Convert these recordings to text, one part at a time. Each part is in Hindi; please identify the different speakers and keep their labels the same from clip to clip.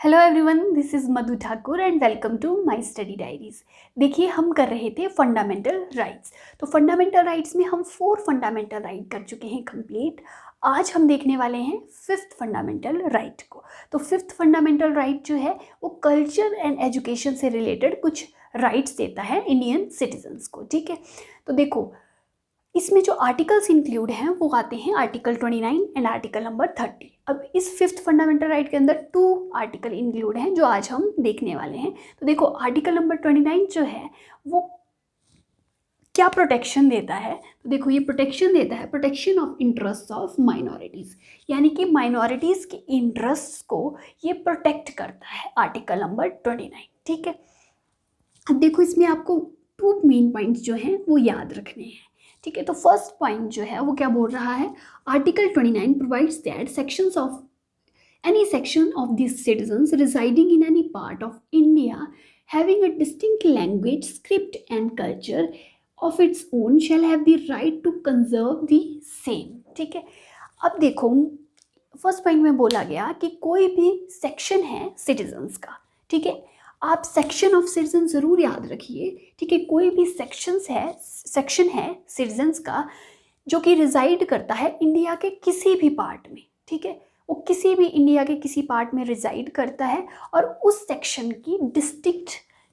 Speaker 1: Hello everyone, this is Madhu Thakur and welcome to my study diaries. देखिए, हम कर रहे थे फंडामेंटल राइट्स। तो फंडामेंटल राइट्स में हम 4 फंडामेंटल राइट कर चुके हैं कंप्लीट। आज हम देखने वाले हैं 5th फंडामेंटल राइट को। तो 5th फंडामेंटल राइट जो है वो कल्चर एंड एजुकेशन से रिलेटेड कुछ राइट्स देता है इंडियन सिटीजन्स को। ठीक है, तो देखो इसमें जो आर्टिकल्स इंक्लूड हैं वो आते हैं आर्टिकल 29 एंड आर्टिकल नंबर 30। अब इस 5th फंडामेंटल राइट के अंदर 2 आर्टिकल इंक्लूड हैं जो आज हम देखने वाले हैं। तो देखो, आर्टिकल नंबर 29 जो है वो क्या प्रोटेक्शन देता है। तो देखो, ये प्रोटेक्शन देता है protection of interest of minorities, यानी कि माइनॉरिटीज़ के इंटरेस्ट को ये प्रोटेक्ट करता है आर्टिकल नंबर 29। ठीक है, अब देखो इसमें आपको 2 मेन पॉइंट्स जो हैं वो याद रखने हैं। ठीक है, तो फर्स्ट पॉइंट जो है वो क्या बोल रहा है, article 29 provides that sections of any section of this citizens residing in any part of India having a distinct language, script and culture of its own shall have the right to conserve the same. ठीक है, अब देखो फर्स्ट पॉइंट में बोला गया कि कोई भी सेक्शन है सिटीजन्स का, ठीक है, आप सेक्शन ऑफ सिटीजन ज़रूर याद रखिए। ठीक है, कोई भी सेक्शन है सिटीजन्स का जो कि रिजाइड करता है इंडिया के किसी भी पार्ट में। ठीक है, वो किसी भी इंडिया के किसी पार्ट में रिजाइड करता है और उस सेक्शन की डिस्टिंक्ट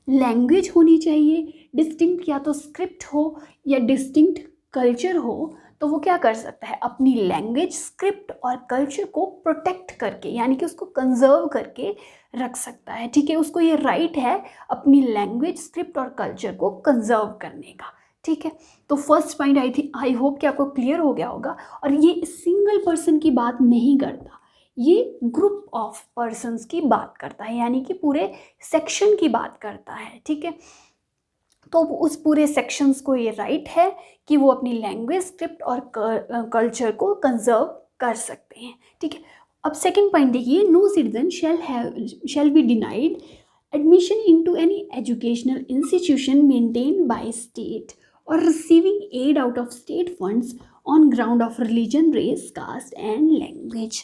Speaker 1: लैंग्वेज होनी चाहिए, डिस्टिंक्ट या तो स्क्रिप्ट हो या डिस्टिंक्ट कल्चर हो। तो वो क्या कर सकता है, अपनी लैंग्वेज, स्क्रिप्ट और कल्चर को प्रोटेक्ट करके, यानी कि उसको कंजर्व करके रख सकता है। ठीक है, उसको ये राइट है अपनी लैंग्वेज, स्क्रिप्ट और कल्चर को कंजर्व करने का। ठीक है, तो फर्स्ट पॉइंट आई होप कि आपको क्लियर हो गया होगा। और ये सिंगल पर्सन की बात नहीं करता, ये ग्रुप ऑफ पर्सन्स की बात करता है, यानी कि पूरे सेक्शन की बात करता है। ठीक है, तो उस पूरे सेक्शंस को ये राइट है कि वो अपनी लैंग्वेज, स्क्रिप्ट और कल्चर को कंजर्व कर सकते हैं। ठीक है, अब सेकंड पॉइंट देखिए, no citizen shall be denied admission into any educational institution maintained by state और receiving aid out of state funds on ground of religion, race, caste and language.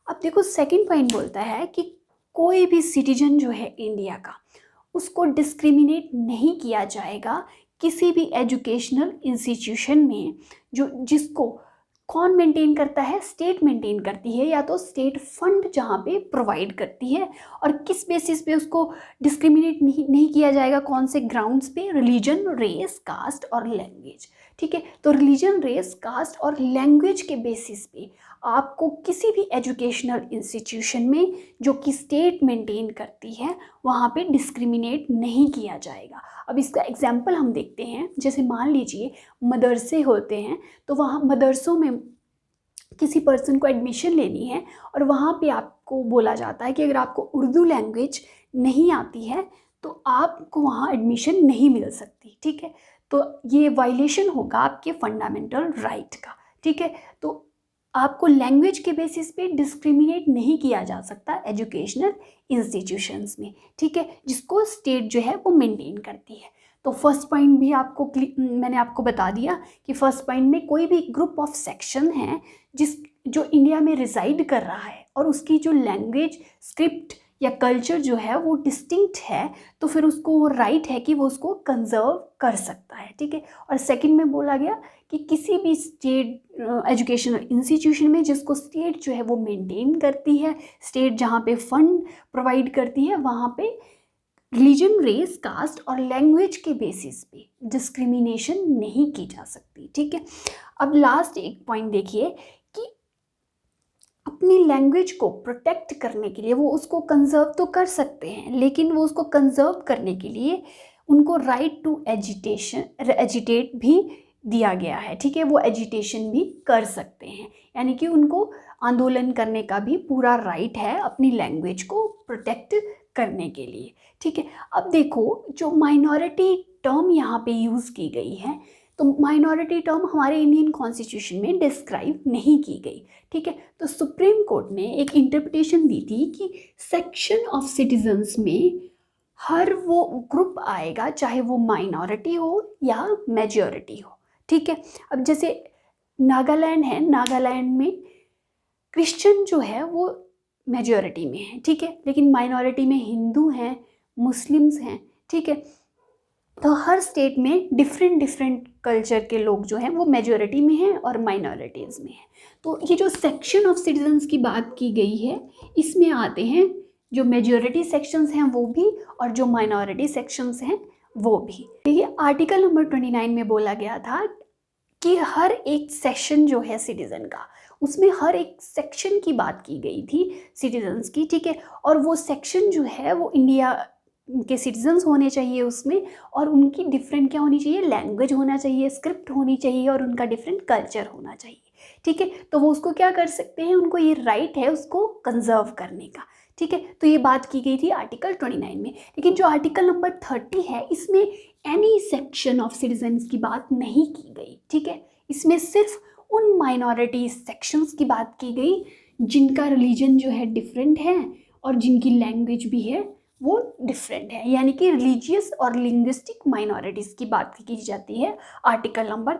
Speaker 1: अब देखो सेकंड पॉइंट बोलता है कि कोई भी सिटीजन जो है इंडिया का, उसको डिस्क्रिमिनेट नहीं किया जाएगा किसी भी एजुकेशनल इंस्टीट्यूशन में जिसको कौन मेंटेन करता है, स्टेट मेंटेन करती है या तो स्टेट फंड जहाँ पे प्रोवाइड करती है। और किस बेसिस पे उसको डिस्क्रिमिनेट नहीं किया जाएगा, कौन से ग्राउंड्स पे, रिलीजन, रेस, कास्ट और लैंग्वेज। ठीक है, तो रिलीजन, रेस, कास्ट और लैंग्वेज के बेसिस पे आपको किसी भी एजुकेशनल इंस्टीट्यूशन में जो कि स्टेट मेंटेन करती है वहाँ पे डिस्क्रिमिनेट नहीं किया जाएगा। अब इसका एग्जाम्पल हम देखते हैं, जैसे मान लीजिए मदरसे होते हैं, तो वहाँ मदरसों में किसी पर्सन को एडमिशन लेनी है और वहाँ पे आपको बोला जाता है कि अगर आपको उर्दू लैंग्वेज नहीं आती है तो आपको वहाँ एडमिशन नहीं मिल सकती। ठीक है, तो ये वायलेशन होगा आपके फंडामेंटल राइट का। ठीक है, तो आपको लैंग्वेज के बेसिस पे डिस्क्रिमिनेट नहीं किया जा सकता एजुकेशनल इंस्टीट्यूशंस में। ठीक है, जिसको स्टेट जो है वो मेंटेन करती है। तो फर्स्ट पॉइंट भी मैंने आपको बता दिया कि फर्स्ट पॉइंट में कोई भी ग्रुप ऑफ सेक्शन है जो इंडिया में रिजाइड कर रहा है और उसकी जो लैंग्वेज, स्क्रिप्ट या कल्चर जो है वो डिस्टिंक्ट है, तो फिर उसको वो राइट है कि वो उसको कंजर्व कर सकता है। ठीक है, और सेकंड में बोला गया कि किसी भी स्टेट एजुकेशनल इंस्टीट्यूशन में जिसको स्टेट जो है वो मेंटेन करती है, स्टेट जहाँ पे फंड प्रोवाइड करती है, वहाँ पे रिलीजन, रेस, कास्ट और लैंग्वेज के बेसिस पे डिस्क्रिमिनेशन नहीं की जा सकती। ठीक है, अब लास्ट एक पॉइंट देखिए कि अपनी लैंग्वेज को प्रोटेक्ट करने के लिए वो उसको कंजर्व तो कर सकते हैं, लेकिन वो उसको कंजर्व करने के लिए उनको राइट टू एजिटेट भी दिया गया है। ठीक है, वो एजिटेशन भी कर सकते हैं, यानी कि उनको आंदोलन करने का भी पूरा राइट है अपनी लैंग्वेज को प्रोटेक्ट करने के लिए। ठीक है, अब देखो जो माइनॉरिटी टर्म यहाँ पे यूज़ की गई है, तो माइनॉरिटी टर्म हमारे इंडियन कॉन्स्टिट्यूशन में डिस्क्राइब नहीं की गई। ठीक है, तो सुप्रीम कोर्ट ने एक इंटरप्रिटेशन दी थी कि सेक्शन ऑफ सिटीजन्स में हर वो ग्रुप आएगा चाहे वो माइनॉरिटी हो या मेजॉरिटी हो। ठीक है, अब जैसे नागालैंड है, नागालैंड में क्रिश्चियन जो है वो मेजॉरिटी में हैं, ठीक है, लेकिन माइनॉरिटी में हिंदू हैं, मुस्लिम्स हैं, ठीक है। तो हर स्टेट में डिफरेंट डिफरेंट कल्चर के लोग जो हैं वो मेजॉरिटी में हैं और माइनॉरिटीज़ में हैं। तो ये जो सेक्शन ऑफ सिटीजन्स की बात की गई है, इसमें आते हैं जो मेजॉरिटी सेक्शंस हैं वो भी और जो माइनॉरिटी सेक्शंस हैं वो भी। देखिए आर्टिकल नंबर 29 में बोला गया था कि हर एक सेक्शन जो है सिटीज़न का, उसमें हर एक सेक्शन की बात की गई थी सिटीजन्स की, ठीक है। और वो सेक्शन जो है वो इंडिया के सिटीजन्स होने चाहिए उसमें, और उनकी डिफरेंट क्या होनी चाहिए, लैंग्वेज होना चाहिए, स्क्रिप्ट होनी चाहिए, और उनका डिफरेंट कल्चर होना चाहिए, ठीक है। तो वो उसको क्या कर सकते हैं, उनको ये राइट है उसको कंजर्व करने का, ठीक है। तो ये बात की गई थी आर्टिकल 29 में। लेकिन जो आर्टिकल नंबर 30 है, इसमें एनी सेक्शन ऑफ सिटीजन्स की बात नहीं की गई, ठीक है। इसमें सिर्फ उन माइनॉरिटी सेक्शंस की बात की गई जिनका रिलीजन जो है डिफरेंट है और जिनकी लैंग्वेज भी है वो डिफरेंट है, यानी कि रिलीजियस और लिंग्विस्टिक माइनॉरिटीज़ की बात की जाती है आर्टिकल नंबर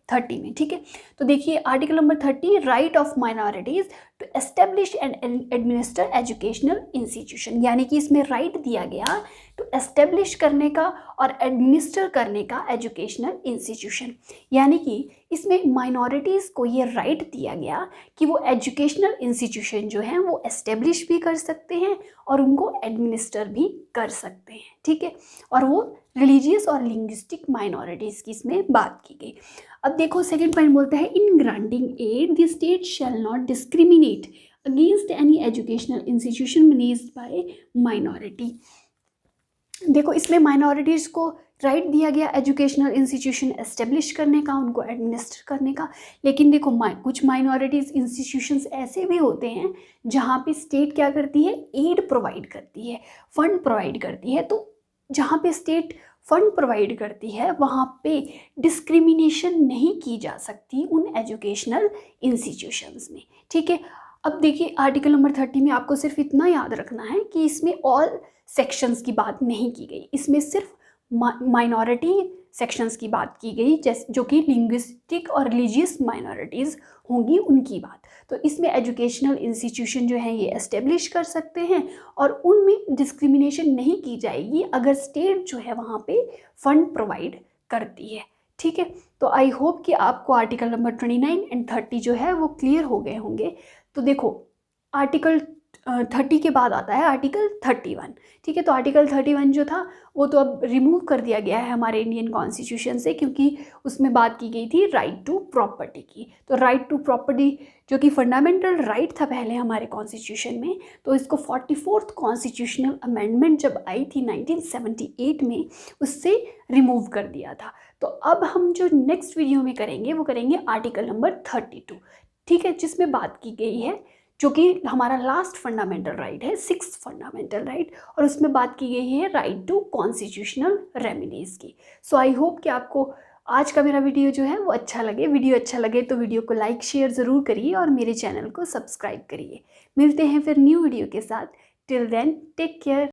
Speaker 1: 30 में, ठीक है। तो देखिए article number 30, right of minorities to establish and administer educational institution, यानी कि इसमें राइट दिया गया टू एस्टेब्लिश करने का और एडमिनिस्टर करने का एजुकेशनल इंस्टीट्यूशन, यानी कि इसमें माइनॉरिटीज़ को ये राइट दिया गया कि वो एजुकेशनल इंस्टीट्यूशन जो हैं वो एस्टेब्लिश भी कर सकते हैं और उनको एडमिनिस्टर भी कर सकते हैं, ठीक है। और वो रिलीजियस और लिंग्विस्टिक माइनॉरिटीज़ की इसमें बात की गई। अब देखो सेकंड पॉइंट बोलता है, in granting aid the state shall not discriminate against any educational institution managed by minority. देखो इसमें माइनॉरिटीज़ को राइट दिया गया एजुकेशनल इंस्टीट्यूशन एस्टेब्लिश करने का, उनको एडमिनिस्टर करने का। लेकिन देखो कुछ माइनॉरिटीज़ इंस्टीट्यूशंस ऐसे भी होते हैं जहाँ पे स्टेट क्या करती है, एड प्रोवाइड करती है, फंड प्रोवाइड करती है। तो जहाँ पे स्टेट फंड प्रोवाइड करती है वहाँ पे डिस्क्रिमिनेशन नहीं की जा सकती उन एजुकेशनल इंस्टीट्यूशंस में, ठीक है। अब देखिए आर्टिकल नंबर 30 में आपको सिर्फ इतना याद रखना है कि इसमें ऑल सेक्शंस की बात नहीं की गई, इसमें सिर्फ माइनॉरिटी सेक्शंस की बात की गई, जैसे जो कि लिंग्विस्टिक और रिलीजियस माइनॉरिटीज़ होंगी उनकी बात। तो इसमें एजुकेशनल इंस्टीट्यूशन जो है ये एस्टेब्लिश कर सकते हैं और उनमें डिस्क्रिमिनेशन नहीं की जाएगी अगर स्टेट जो है वहाँ पे फंड प्रोवाइड करती है, ठीक है। तो आई होप कि आपको आर्टिकल नंबर 29 एंड 30 जो है वो क्लियर हो गए होंगे। तो देखो आर्टिकल 30 के बाद आता है आर्टिकल 31, ठीक है। तो आर्टिकल 31 जो था वो तो अब रिमूव कर दिया गया है हमारे इंडियन कॉन्स्टिट्यूशन से, क्योंकि उसमें बात की गई थी राइट टू प्रॉपर्टी की। तो राइट टू प्रॉपर्टी जो कि फंडामेंटल राइट था पहले हमारे कॉन्स्टिट्यूशन में, तो इसको 44th कॉन्स्टिट्यूशनल अमेंडमेंट जब आई थी 1978 में, उससे रिमूव कर दिया था। तो अब हम जो नेक्स्ट वीडियो में करेंगे वो करेंगे आर्टिकल नंबर 32, ठीक है, जिसमें बात की गई है जो कि हमारा लास्ट फंडामेंटल राइट है, 6th फंडामेंटल राइट, और उसमें बात की गई है राइट टू कॉन्स्टिट्यूशनल रेमेडीज़ की। सो आई होप कि आपको आज का मेरा वीडियो जो है वो अच्छा लगे। वीडियो अच्छा लगे तो वीडियो को लाइक शेयर ज़रूर करिए और मेरे चैनल को सब्सक्राइब करिए। मिलते हैं फिर न्यू वीडियो के साथ। Till then take care.